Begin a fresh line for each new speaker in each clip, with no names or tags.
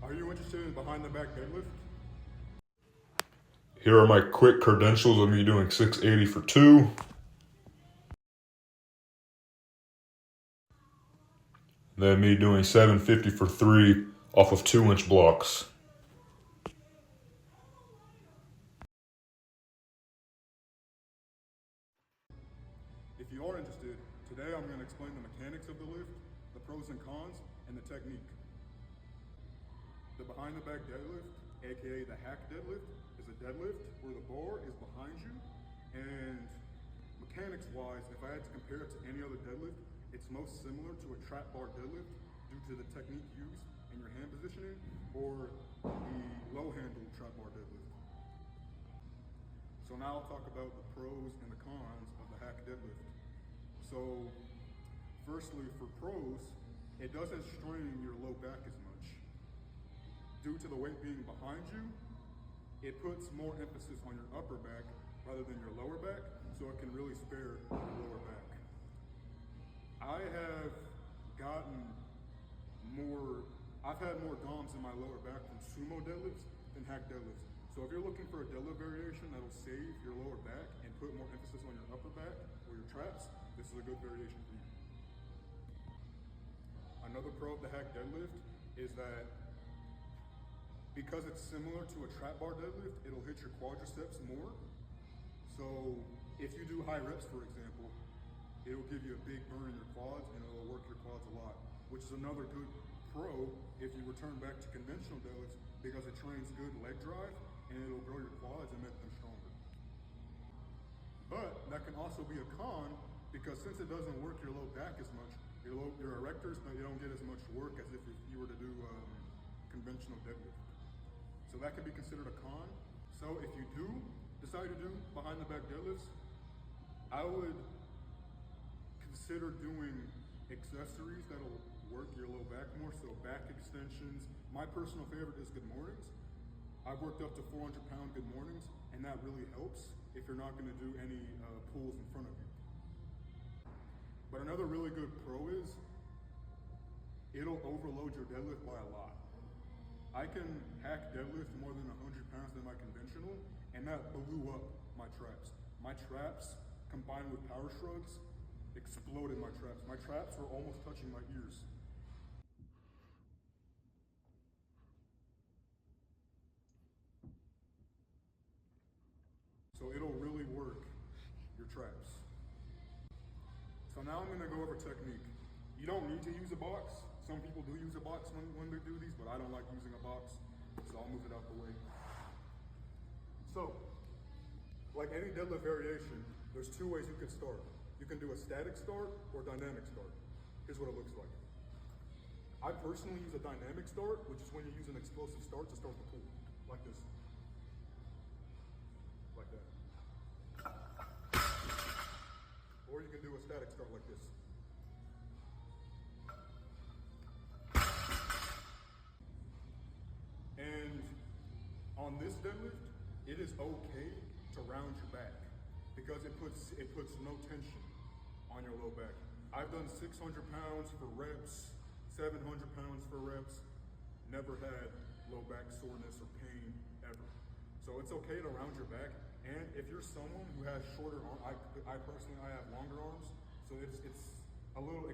Are you interested in behind the back deadlift?
Here are my quick credentials of me doing 680 for 2. Then me doing 750 for 3 off of 2-inch blocks.
If you are interested, today I'm going to explain the mechanics of the lift, the pros and cons, and the technique. The behind the back deadlift, aka the hack deadlift, is a deadlift where the bar is behind you, and mechanics wise, if I had to compare it to any other deadlift, it's most similar to a trap bar deadlift due to the technique used in your hand positioning, or the low handle trap bar deadlift. So now I'll talk about the pros and the cons of the hack deadlift. So firstly, for pros, it doesn't strain your low back as much. Due to the weight being behind you, it puts more emphasis on your upper back rather than your lower back, so it can really spare your lower back. I've had more DOMs in my lower back from sumo deadlifts than hack deadlifts. So if you're looking for a deadlift variation that'll save your lower back and put more emphasis on your upper back or your traps, this is a good variation for you. Another pro of the hack deadlift is that because it's similar to a trap bar deadlift, it'll hit your quadriceps more. So if you do high reps, for example, it'll give you a big burn in your quads and it'll work your quads a lot, which is another good pro if you return back to conventional deadlifts because it trains good leg drive and it'll grow your quads and make them stronger. But that can also be a con because since it doesn't work your low back as much, your erectors, you don't get as much work as if you were to do conventional deadlift. So that could be considered a con. So if you do decide to do behind the back deadlifts, I would consider doing accessories that'll work your low back more, so back extensions. My personal favorite is good mornings. I've worked up to 400-pound good mornings, and that really helps if you're not going to do any pulls in front of you. But another really good pro is it'll overload your deadlift by a lot. I can hack deadlift more than 100 pounds than my conventional, and that blew up my traps. My traps, combined with power shrugs, exploded my traps. My traps were almost touching my ears. So it'll really work your traps. So now I'm gonna go over technique. You don't need to use a box. Some people do use a box when they do these, but I don't like using a box, so I'll move it out the way. So, like any deadlift variation, there's 2 ways you can start. You can do a static start or dynamic start. Here's what it looks like. I personally use a dynamic start, which is when you use an explosive start to start the pull, like this. Like that. Or you can do a static start like this. And on this deadlift, it is okay to round your back because it puts no tension on your low back. I've done 600 pounds for reps, 700 pounds for reps, never had low back soreness or pain ever. So it's okay to round your back. And if you're someone who has shorter arms, I personally have longer arms, so it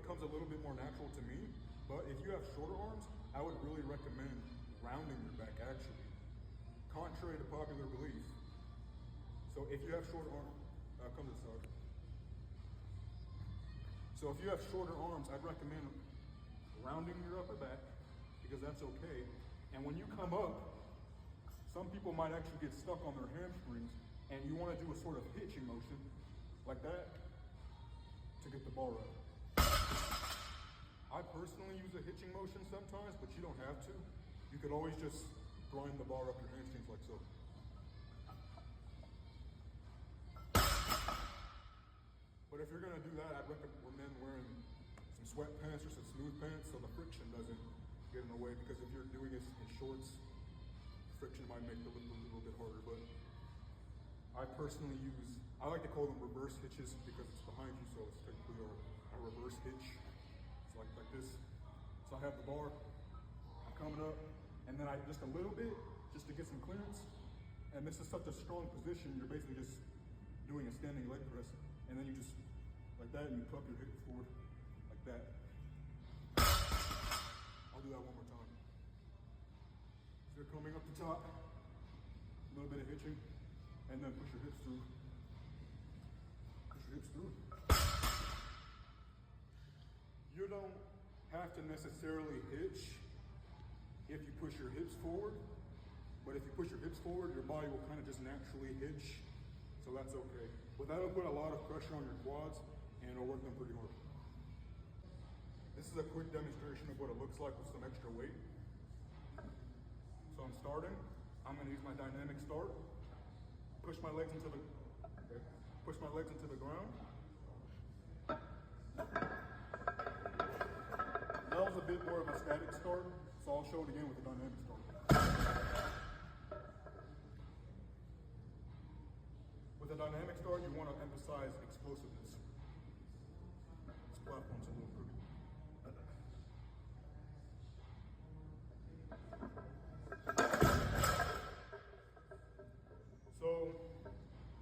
comes a little bit more natural to me. But if you have shorter arms, I would really recommend rounding your back actually, contrary to popular belief. So if you have short arms, come to the side. So if you have shorter arms, I'd recommend rounding your upper back because that's okay. And when you come up, some people might actually get stuck on their hamstrings and you want to do a sort of hitching motion like that to get the bar up. I personally use a hitching motion sometimes, but you don't have to. You could always just grind the bar up your hamstrings like so. But if you're gonna do that, I'd recommend wearing some sweatpants or some smooth pants so the friction doesn't get in the way, because if you're doing it in shorts, friction might make the lift a little bit harder. But I personally I like to call them reverse hitches because it's behind you, so it's technically a reverse hitch. It's like this. So I have the bar, I'm coming up, and then then I just a little bit, just to get some clearance. And this is such a strong position, you're basically just doing a standing leg press, and then you just, like that, and you tuck your hips forward, like that. I'll do that one more time. So you're coming up the top, a little bit of hitching, and then push your hips through. Push your hips through. You don't have to necessarily hitch if you push your hips forward, but if you push your hips forward, your body will kind of just naturally hitch, so that's okay. But that'll put a lot of pressure on your quads, and it'll work them pretty hard. This is a quick demonstration of what it looks like with some extra weight. So I'm starting. I'm going to use my dynamic start. Push my legs into the ground. That was a bit more of a static start, so I'll show it again with a dynamic start. With a dynamic start, you want to emphasize explosiveness. This platform's a little crooked. So,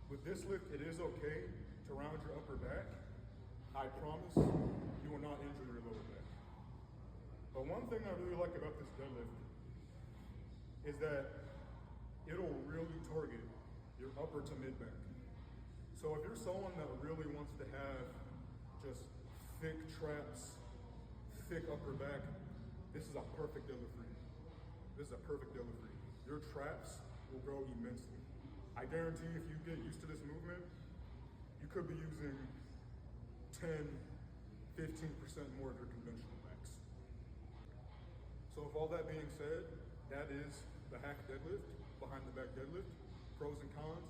with this lift, it is okay to round your upper back. I promise you will not injure your lower back. But one thing I really like about this deadlift is that it'll really target your upper to mid back. So if you're someone that really wants to have just thick traps, thick upper back, this is a perfect deadlift for you. This is a perfect deadlift for you. Your traps will grow immensely. I guarantee if you get used to this movement, you could be using 10, 15% more of your conventional max. So with all that being said, that is the hack deadlift, behind the back deadlift, pros and cons.